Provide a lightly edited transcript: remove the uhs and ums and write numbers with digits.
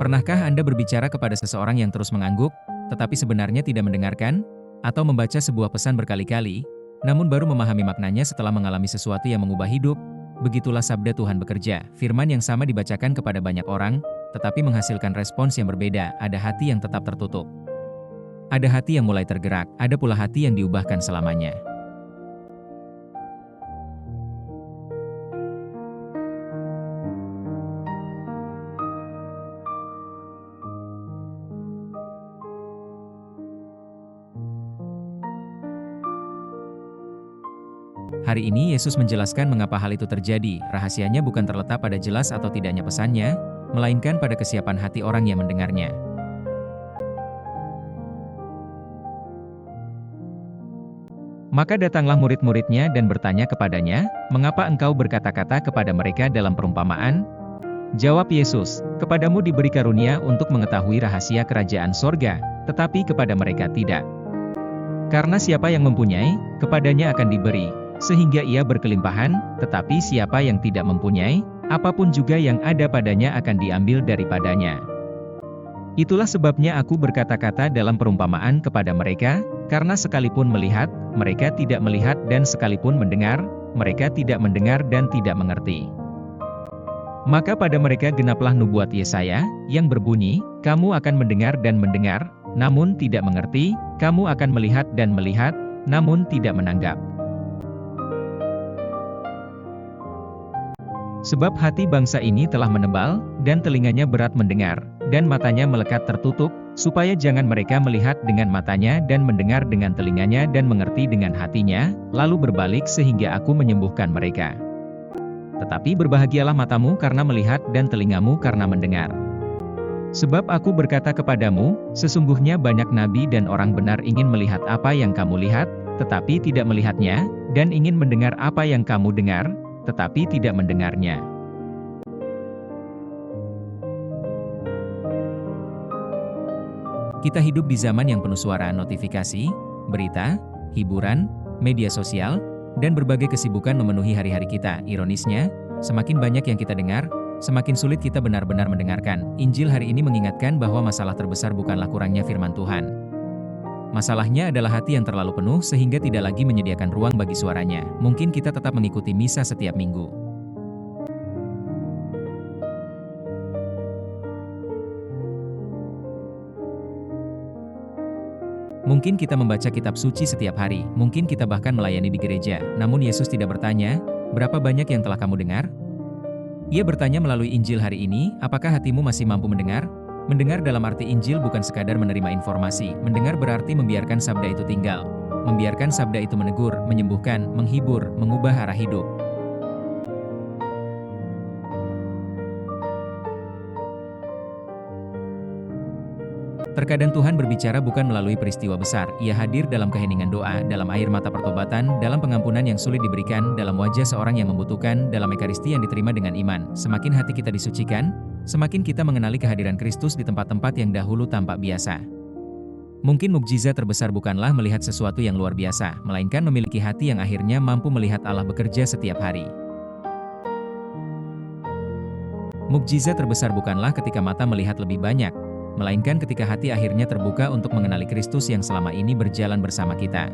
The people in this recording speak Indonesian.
Pernahkah Anda berbicara kepada seseorang yang terus mengangguk, tetapi sebenarnya tidak mendengarkan? Atau membaca sebuah pesan berkali-kali, namun baru memahami maknanya setelah mengalami sesuatu yang mengubah hidup? Begitulah sabda Tuhan bekerja. Firman yang sama dibacakan kepada banyak orang, tetapi menghasilkan respons yang berbeda. Ada hati yang tetap tertutup. Ada hati yang mulai tergerak, ada pula hati yang diubahkan selamanya. Hari ini Yesus menjelaskan mengapa hal itu terjadi. Rahasianya bukan terletak pada jelas atau tidaknya pesannya, melainkan pada kesiapan hati orang yang mendengarnya. Maka datanglah murid-muridnya dan bertanya kepadanya, "Mengapa engkau berkata-kata kepada mereka dalam perumpamaan?" Jawab Yesus, "Kepadamu diberi karunia untuk mengetahui rahasia kerajaan sorga, tetapi kepada mereka tidak. Karena siapa yang mempunyai, kepadanya akan diberi, sehingga ia berkelimpahan, tetapi siapa yang tidak mempunyai, apapun juga yang ada padanya akan diambil daripadanya. Itulah sebabnya aku berkata-kata dalam perumpamaan kepada mereka, karena sekalipun melihat, mereka tidak melihat dan sekalipun mendengar, mereka tidak mendengar dan tidak mengerti. Maka pada mereka genaplah nubuat Yesaya, yang berbunyi, kamu akan mendengar dan mendengar, namun tidak mengerti, kamu akan melihat dan melihat, namun tidak menanggap. Sebab hati bangsa ini telah menebal, dan telinganya berat mendengar, dan matanya melekat tertutup, supaya jangan mereka melihat dengan matanya dan mendengar dengan telinganya dan mengerti dengan hatinya, lalu berbalik sehingga aku menyembuhkan mereka. Tetapi berbahagialah matamu karena melihat dan telingamu karena mendengar. Sebab aku berkata kepadamu, sesungguhnya banyak nabi dan orang benar ingin melihat apa yang kamu lihat, tetapi tidak melihatnya, dan ingin mendengar apa yang kamu dengar, tetapi tidak mendengarnya. Kita hidup di zaman yang penuh suara notifikasi, berita, hiburan, media sosial, dan berbagai kesibukan memenuhi hari-hari kita. Ironisnya, semakin banyak yang kita dengar, semakin sulit kita benar-benar mendengarkan. Injil hari ini mengingatkan bahwa masalah terbesar bukanlah kurangnya firman Tuhan. Masalahnya adalah hati yang terlalu penuh sehingga tidak lagi menyediakan ruang bagi suaranya. Mungkin kita tetap mengikuti misa setiap minggu. Mungkin kita membaca kitab suci setiap hari, mungkin kita bahkan melayani di gereja. Namun Yesus tidak bertanya, berapa banyak yang telah kamu dengar? Ia bertanya melalui Injil hari ini, apakah hatimu masih mampu mendengar? Mendengar dalam arti Injil bukan sekadar menerima informasi. Mendengar berarti membiarkan sabda itu tinggal. Membiarkan sabda itu menegur, menyembuhkan, menghibur, mengubah arah hidup. Terkadang Tuhan berbicara bukan melalui peristiwa besar. Ia hadir dalam keheningan doa, dalam air mata pertobatan, dalam pengampunan yang sulit diberikan, dalam wajah seorang yang membutuhkan, dalam ekaristi yang diterima dengan iman. Semakin hati kita disucikan, semakin kita mengenali kehadiran Kristus di tempat-tempat yang dahulu tampak biasa. Mungkin mukjizat terbesar bukanlah melihat sesuatu yang luar biasa, melainkan memiliki hati yang akhirnya mampu melihat Allah bekerja setiap hari. Mukjizat terbesar bukanlah ketika mata melihat lebih banyak, melainkan ketika hati akhirnya terbuka untuk mengenali Kristus yang selama ini berjalan bersama kita.